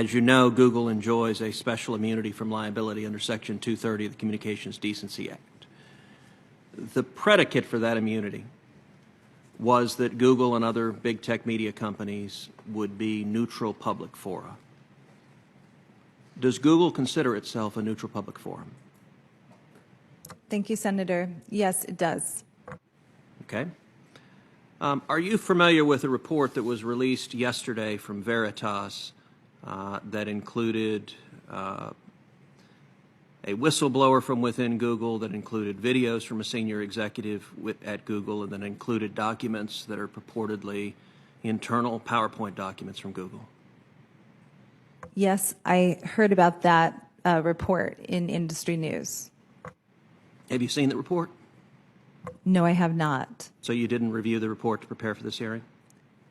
As you know, Google enjoys a special immunity from liability under Section 230 of the Communications Decency Act. The predicate for that immunity was that Google and other big tech media companies would be neutral public fora. Does Google consider itself a neutral public forum? Thank you, Senator. Yes, it does. Okay. Are you familiar with a report that was released yesterday from Veritas that included a whistleblower from within Google, that included videos from a senior executive at Google, and that included documents that are purportedly internal PowerPoint documents from Google? Yes, I heard about that report in industry news. Have you seen the report? No, I have not. So you didn't review the report to prepare for this hearing?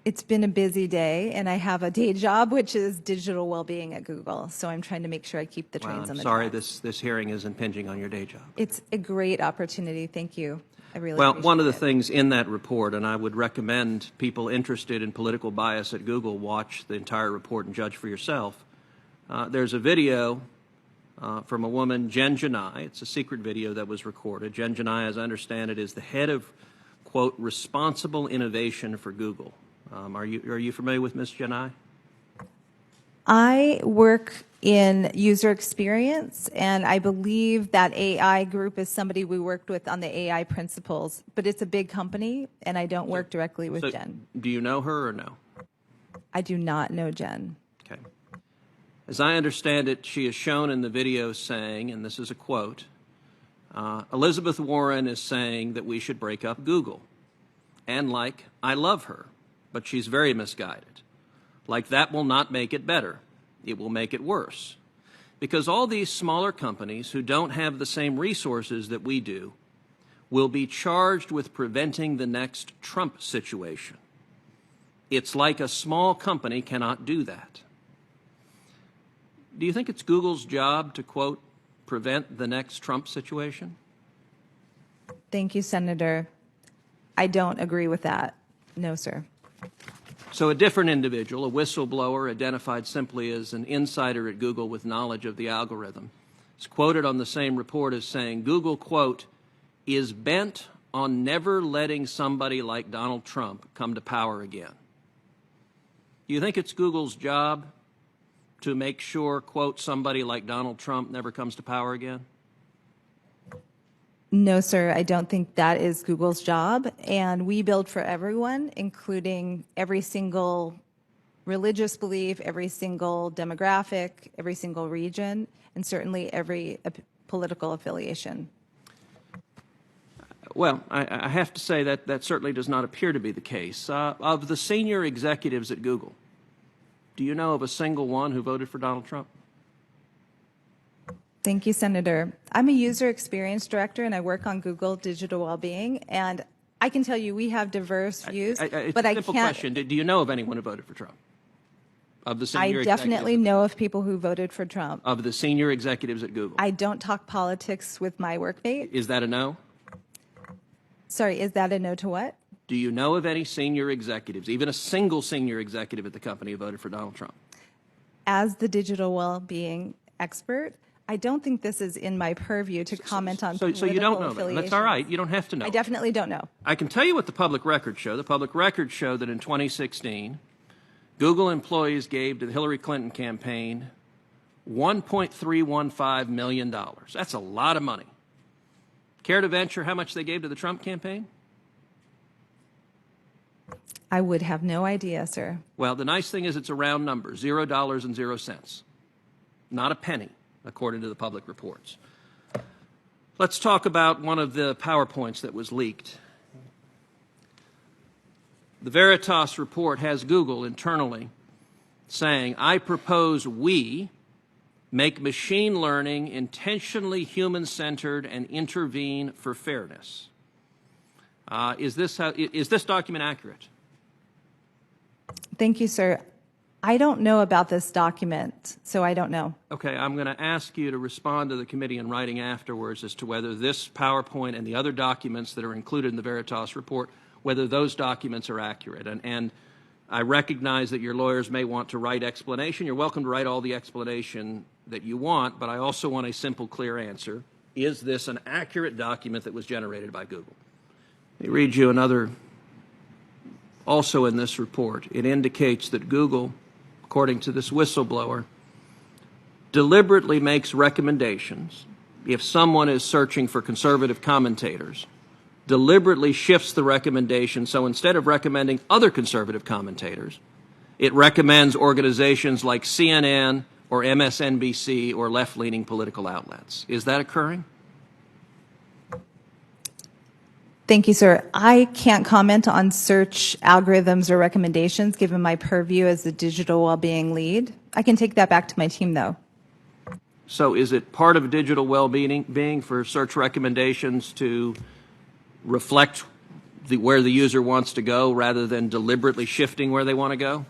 It's been a busy day, and I have a day job, which is digital well-being at Google. So I'm trying to make sure I keep the trains on the sorry, tracks. this hearing is impinging on your day job. It's a great opportunity. Thank you. I really Well, appreciate one of the it. things in that report, and I would recommend people interested in political bias at Google watch the entire report and judge for yourself. There's a video from a woman, 𝘛𝘩𝘮𝘰. It's a secret video that was recorded. 𝘛𝘩𝘮, as I understand it, is the head of, quote, responsible innovation for Google. Are you familiar with Ms. 𝘛𝘩𝘮? I work in user experience, and I believe that AI group is somebody we worked with on the AI principles, but it's a big company, and I don't work directly with Jen. Do you know her or no? I do not know Jen. Okay. As I understand it, she is shown in the video saying, and this is a quote, Elizabeth Warren is saying that we should break up Google. And like, I love her, but she's very misguided. Like, that will not make it better. It will make it worse. Because all these smaller companies who don't have the same resources that we do will be charged with preventing the next Trump situation. It's like a small company cannot do that. Do you think it's Google's job to, quote, prevent the next Trump situation? Thank you, Senator. I don't agree with that. No, sir. So a different individual, a whistleblower identified simply as an insider at Google with knowledge of the algorithm, is quoted on the same report as saying, Google, quote, is bent on never letting somebody like Donald Trump come to power again. Do you think it's Google's job to make sure, quote, somebody like Donald Trump never comes to power again? No, sir, I don't think that is Google's job. And we build for everyone, including every single religious belief, every single demographic, every single region, and certainly every political affiliation. Well, I have to say that that certainly does not appear to be the case. Of the senior executives at Google, do you know of a single one who voted for Donald Trump? Thank you, Senator. I'm a user experience director, and I work on Google digital well-being. And I can tell you we have diverse views, but I can't. Simple question. Do you know of anyone who voted for Trump? Of the senior I definitely know of people who voted for Trump. Of the senior executives at Google? I don't talk politics with my workmate. Is that a no? Sorry, is that a no to what? Do you know of any senior executives, even a single senior executive at the company who voted for Donald Trump? As the digital well-being expert, I don't think this is in my purview to comment on political So you don't know that. affiliations. That's all right. You don't have to know. I definitely don't know. I can tell you what the public records show. The public records show that in 2016, Google employees gave to the Hillary Clinton campaign $1.315 million. That's a lot of money. Care to venture how much they gave to the Trump campaign? I would have no idea, sir. Well, the nice thing is it's a round number, $0.00. Not a penny, according to the public reports. Let's talk about one of the PowerPoints that was leaked. The Veritas report has Google internally saying, I propose we make machine learning intentionally human-centered and intervene for fairness. Is this document accurate? Thank you, sir. I don't know about this document, so I don't know. Okay, I'm going to ask you to respond to the committee in writing afterwards as to whether this PowerPoint and the other documents that are included in the Veritas report, whether those documents are accurate. And I recognize that your lawyers may want to write explanation. You're welcome to write all the explanation that you want, but I also want a simple, clear answer. Is this an accurate document that was generated by Google? Let me read you another, also in this report. It indicates that Google, according to this whistleblower, deliberately makes recommendations if someone is searching for conservative commentators, deliberately shifts the recommendation, so instead of recommending other conservative commentators, it recommends organizations like CNN or MSNBC or left-leaning political outlets. Is that occurring? Thank you, sir. I can't comment on search algorithms or recommendations given my purview as the digital well-being lead. I can take that back to my team, though. So is it part of digital well-being for search recommendations to reflect where the user wants to go rather than deliberately shifting where they want to go?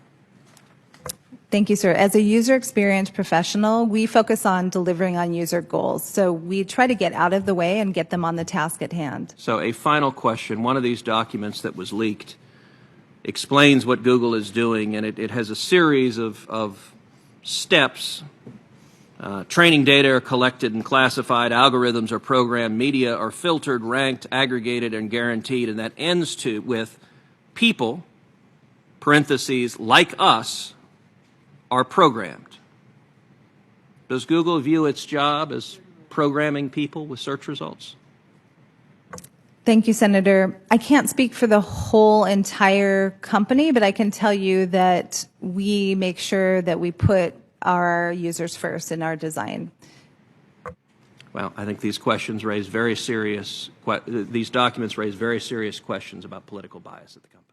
Thank you, sir. As a user experience professional, we focus on delivering on user goals. So we try to get out of the way and get them on the task at hand. So a final question. One of these documents that was leaked explains what Google is doing, and it has a series of steps. Training data are collected and classified, algorithms are programmed, media are filtered, ranked, aggregated, and guaranteed, and that ends with people, parentheses, like us, are programmed. Does Google view its job as programming people with search results? Thank you, Senator. I can't speak for the whole entire company, but I can tell you that we make sure that we put our users first in our design. Well, I think these questions raise very serious, these documents raise very serious questions about political bias at the company.